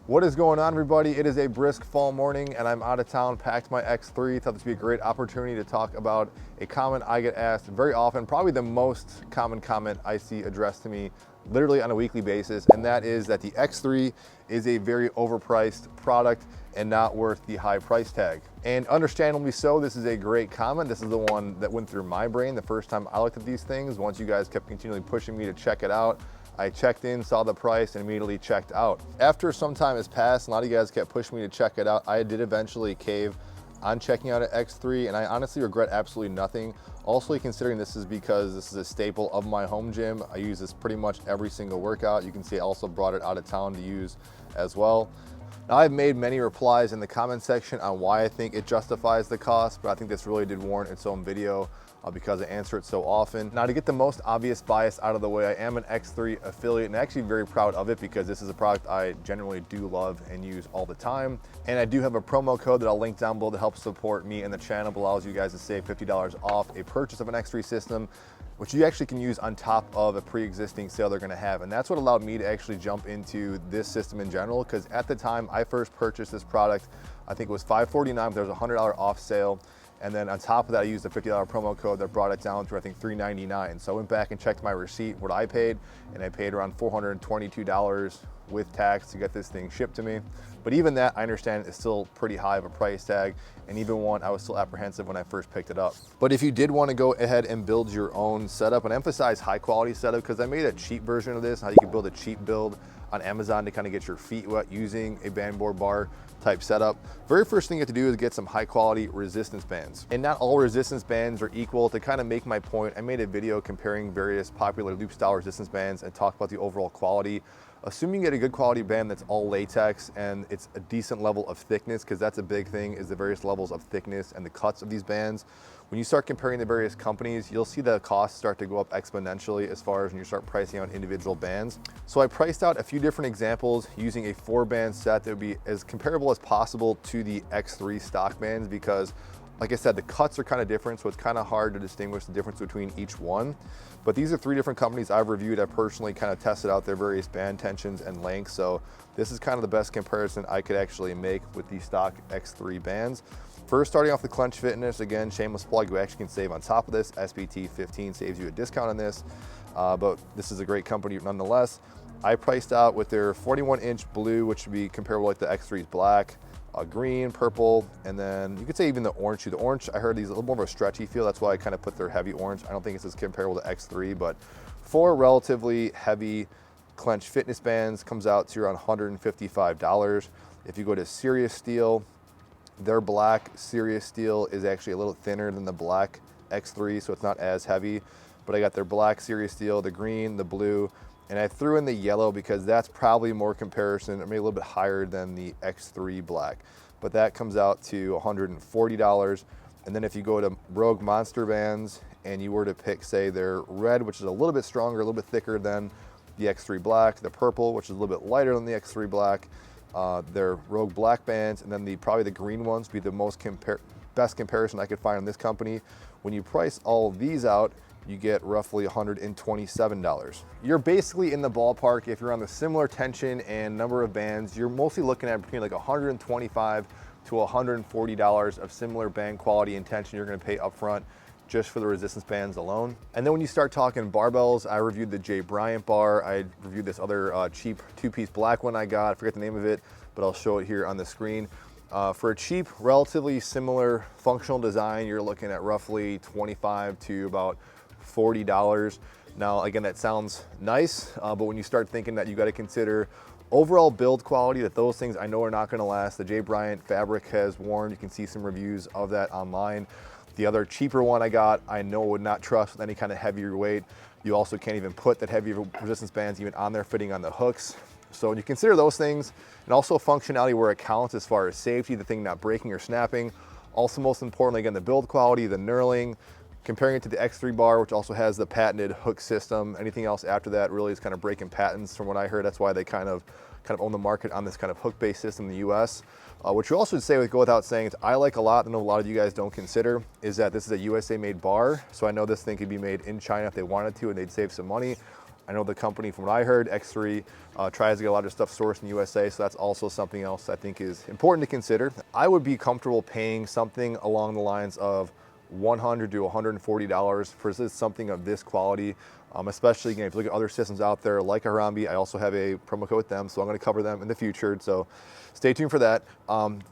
What is going on, everybody? It is a brisk fall morning and I'm out of town, packed my X3. Thought this would be a great opportunity to talk about a comment I get asked very often, probably the most common comment I see addressed to me literally on a weekly basis, and that is that the X3 is a very overpriced product and not worth the high price tag. And understandably so, this is a great comment. This is the one that went through my brain the first time I looked at these things. Once you guys kept continually pushing me to check it out, I checked in, saw the price, and immediately checked out. After some time has passed, a lot of you guys kept pushing me to check it out. I did eventually cave on checking out an X3, and I honestly regret absolutely nothing. Also, considering this is because this is a staple of my home gym. I use this pretty much every single workout. You can see I also brought it out of town to use as well. Now, I've made many replies in the comment section on why I think it justifies the cost, but I think this really did warrant its own video because I answer it so often. Now, to get the most obvious bias out of the way, I am an X3 affiliate and actually very proud of it because this is a product I generally do love and use all the time. And I do have a promo code that I'll link down below to help support me and the channel. It allows you guys to save $50 off a purchase of an X3 system, which you actually can use on top of a pre-existing sale they're gonna have. And that's what allowed me to actually jump into this system in general, because at the time I first purchased this product, I think it was $549, but there was a $100 off sale. And then on top of that, I used a $50 promo code that brought it down to, I think, $399. So I went back and checked my receipt, what I paid, and I paid around $422 with tax to get this thing shipped to me. But even that, I understand, is still pretty high of a price tag. And even one, I was still apprehensive when I first picked it up. But if you did want to go ahead and build your own setup, and emphasize high quality setup, because I made a cheap version of this, how you can build a cheap build on Amazon to kind of get your feet wet using a bandboard bar type setup. Very first thing you have to do is get some high quality resistance bands. And not all resistance bands are equal. To kind of make my point, I made a video comparing various popular loop style resistance bands and talk about the overall quality. Assuming you get a good quality band that's all latex and it's a decent level of thickness, because that's a big thing, is the various levels of thickness and the cuts of these bands. When you start comparing the various companies, you'll see the costs start to go up exponentially as far as when you start pricing out individual bands. So I priced out a few different examples using a 4-band set that would be as comparable as possible to the X3 stock bands, because like I said, the cuts are kind of different, so it's kind of hard to distinguish the difference between each one. But these are 3 different companies I've reviewed. I personally kind of tested out their various band tensions and lengths. So this is kind of the best comparison I could actually make with the stock X3 bands. First, starting off the Clench Fitness, again, shameless plug, you actually can save on top of this. SBT15 saves you a discount on this, but this is a great company nonetheless. I priced out with their 41-inch blue, which would be comparable like the X3's black, green, purple, and then you could say even the orange too. The orange, I heard these a little more of a stretchy feel. That's why I kind of put their heavy orange. I don't think it's as comparable to X3, but 4 relatively heavy Clench Fitness bands comes out to around $155. If you go to Sirius Steel, their black Sirius Steel is actually a little thinner than the black X3, so it's not as heavy. But I got their black Sirius Steel, the green, the blue, and I threw in the yellow because that's probably more comparison, or maybe a little bit higher than the X3 black. But that comes out to $140. And then if you go to Rogue Monster bands and you were to pick, say, their red, which is a little bit stronger, a little bit thicker than the X3 black, the purple, which is a little bit lighter than the X3 black, their Rogue black bands, and then probably the green ones be the most best comparison I could find on this company. When you price all of these out, you get roughly $127. You're basically in the ballpark. If you're on the similar tension and number of bands, you're mostly looking at between like $125 to $140 of similar band quality and tension you're gonna pay upfront just for the resistance bands alone. And then when you start talking barbells, I reviewed the Jay Bryant bar. I reviewed this other cheap 2-piece black one I got. I forget the name of it, but I'll show it here on the screen. For a cheap, relatively similar functional design, you're looking at roughly $25 to about $40. Now, again, that sounds nice, but when you start thinking that you got to consider overall build quality, that those things I know are not going to last. The Jay Bryant fabric has worn. You can see some reviews of that online. The other cheaper one I got, I know would not trust with any kind of heavier weight. You also can't even put that heavy resistance bands even on there fitting on the hooks. So when you consider those things, and also functionality where it counts as far as safety, the thing not breaking or snapping. Also, most importantly, again, the build quality, the knurling, comparing it to the X3 bar, which also has the patented hook system. Anything else after that really is kind of breaking patents from what I heard. That's why they kind of own the market on this kind of hook-based system in the US. Which you also would say, would go without saying, I like a lot, I know a lot of you guys don't consider, is that this is a USA made bar. So I know this thing could be made in China if they wanted to and they'd save some money. I know the company, from what I heard, X3 tries to get a lot of stuff sourced in the USA, so that's also something else I think is important to consider. I would be comfortable paying something along the lines of $100 to $140 for something of this quality. Especially, again, if you look at other systems out there like Harambe, I also have a promo code with them, so I'm going to cover them in the future. So stay tuned for that.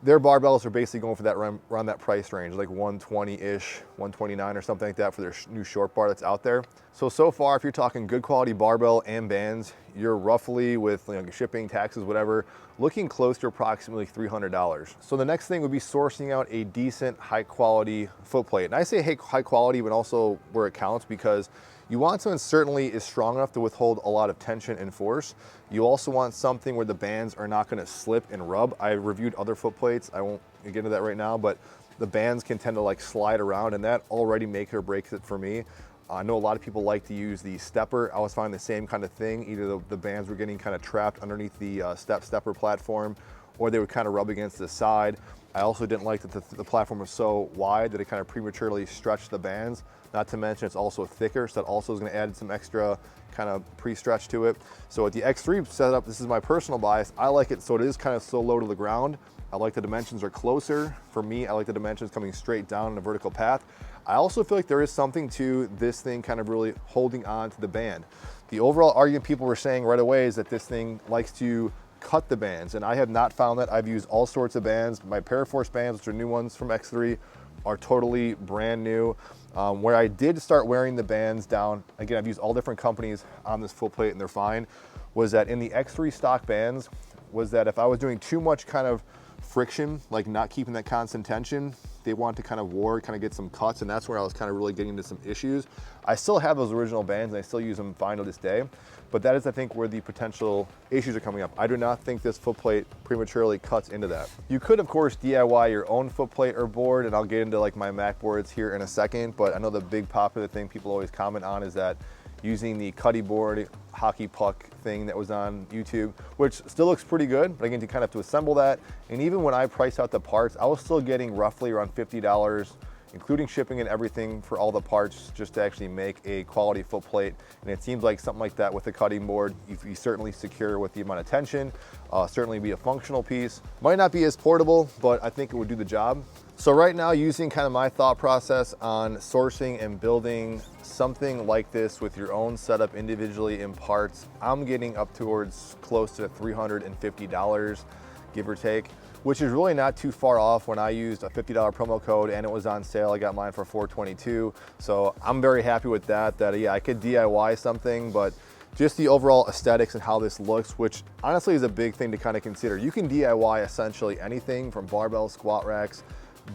Their barbells are basically going for that around that price range, like 120-ish, 129 or something like that for their new short bar that's out there. So far, if you're talking good quality barbell and bands, you're roughly, with shipping, taxes, whatever, looking close to approximately $300. So the next thing would be sourcing out a decent, high quality foot plate. And I say high quality, but also where it counts, because you want something that certainly is strong enough to withhold a lot of tension and force. You also want something where the bands are not going to slip and rub. I reviewed other foot plates. I won't get into that right now, but the bands can tend to like slide around, and that already makes or breaks it for me. I know a lot of people like to use the stepper. I was finding the same kind of thing. Either the bands were getting kind of trapped underneath the stepper platform, or they would kind of rub against the side. I also didn't like that the platform was so wide that it kind of prematurely stretched the bands. Not to mention it's also thicker, so that also is going to add some extra kind of pre-stretch to it. So with the X3 setup, this is my personal bias. I like it so it is kind of so low to the ground. I like the dimensions are closer. For me, I like the dimensions coming straight down in a vertical path. I also feel like there is something to this thing kind of really holding on to the band. The overall argument people were saying right away is that this thing likes to cut the bands, and I have not found that. I've used all sorts of bands. My Paraforce bands, which are new ones from X3, are totally brand new. Where I did start wearing the bands down, again, I've used all different companies on this foot plate and they're fine, was that in the X3 stock bands, was that if I was doing too much kind of friction, like not keeping that constant tension, they want to kind of war, kind of get some cuts, and that's where I was kind of really getting into some issues. I still have those original bands and I still use them fine to this day, but that is, I think, where the potential issues are coming up. I do not think this foot plate prematurely cuts into that. You could, of course, DIY your own foot plate or board, and I'll get into like my Mac boards here in a second, but I know the big popular thing people always comment on is that using the Cuddy board hockey puck thing that was on YouTube, which still looks pretty good, but again, you kind of have to assemble that. And even when I priced out the parts, I was still getting roughly around $50, including shipping and everything for all the parts, just to actually make a quality foot plate. And it seems like something like that with the cutting board, you certainly secure with the amount of tension, certainly be a functional piece. Might not be as portable, but I think it would do the job. So right now, using kind of my thought process on sourcing and building something like this with your own setup individually in parts, I'm getting up towards close to $350, give or take, which is really not too far off. When I used a $50 promo code and it was on sale, I got mine for $422. So I'm very happy with that, yeah, I could DIY something, but just the overall aesthetics and how this looks, which honestly is a big thing to kind of consider. You can DIY essentially anything from barbells, squat racks,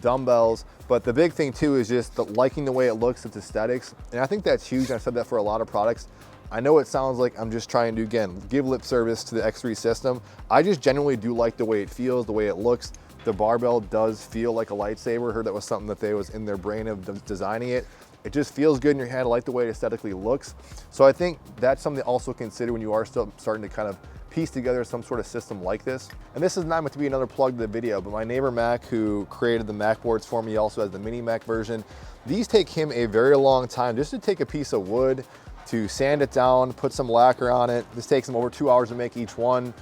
dumbbells, but the big thing too is just liking the way it looks, its aesthetics. And I think that's huge. I've said that for a lot of products. I know it sounds like I'm just trying to, again, give lip service to the X3 system. I just genuinely do like the way it feels, the way it looks. The barbell does feel like a lightsaber. Heard that was something that they was in their brain of designing it. It just feels good in your hand. I like the way it aesthetically looks. So I think that's something to also consider when you are still starting to kind of piece together some sort of system like this. And this is not meant to be another plug to the video, but my neighbor Mac, who created the Mac boards for me, also has the mini Mac version. These take him a very long time just to take a piece of wood, to sand it down, put some lacquer on it. This takes him over 2 hours to make each one.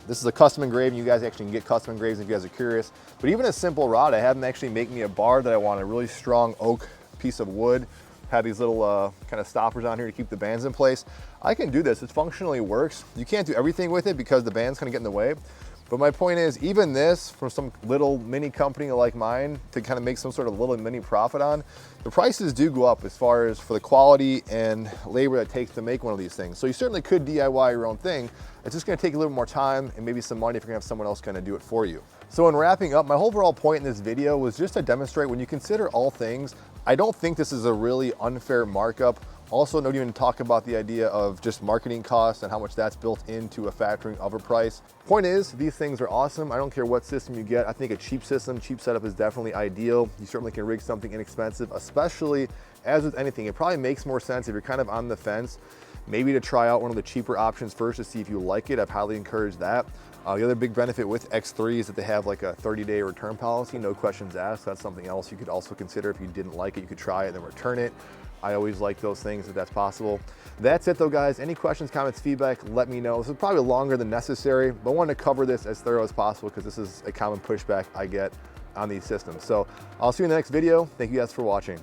This is a custom engraving. You guys actually can get custom engravings if you guys are curious. But even a simple rod, I had him actually make me a bar that I want, a really strong oak piece of wood. Have these little kind of stoppers on here to keep the bands in place. I can do this, it functionally works. You can't do everything with it because the band's kind of get in the way. But my point is, even this, from some little mini company like mine to kind of make some sort of little mini profit on, the prices do go up as far as for the quality and labor that it takes to make one of these things. So you certainly could DIY your own thing. It's just gonna take a little more time and maybe some money if you're gonna have someone else kind of do it for you. So in wrapping up, my overall point in this video was just to demonstrate, when you consider all things, I don't think this is a really unfair markup. Also, don't even talk about the idea of just marketing costs and how much that's built into a factoring of a price. Point is, these things are awesome. I don't care what system you get. I think a cheap system, cheap setup is definitely ideal. You certainly can rig something inexpensive, especially as with anything. It probably makes more sense if you're kind of on the fence, maybe to try out one of the cheaper options first to see if you like it. I'd highly encourage that. The other big benefit with X3 is that they have like a 30-day return policy, no questions asked. That's something else you could also consider. If you didn't like it, you could try it and then return it. I always like those things if that's possible. That's it though, guys. Any questions, comments, feedback, let me know. This is probably longer than necessary, but I wanted to cover this as thorough as possible because this is a common pushback I get on these systems. So I'll see you in the next video. Thank you guys for watching.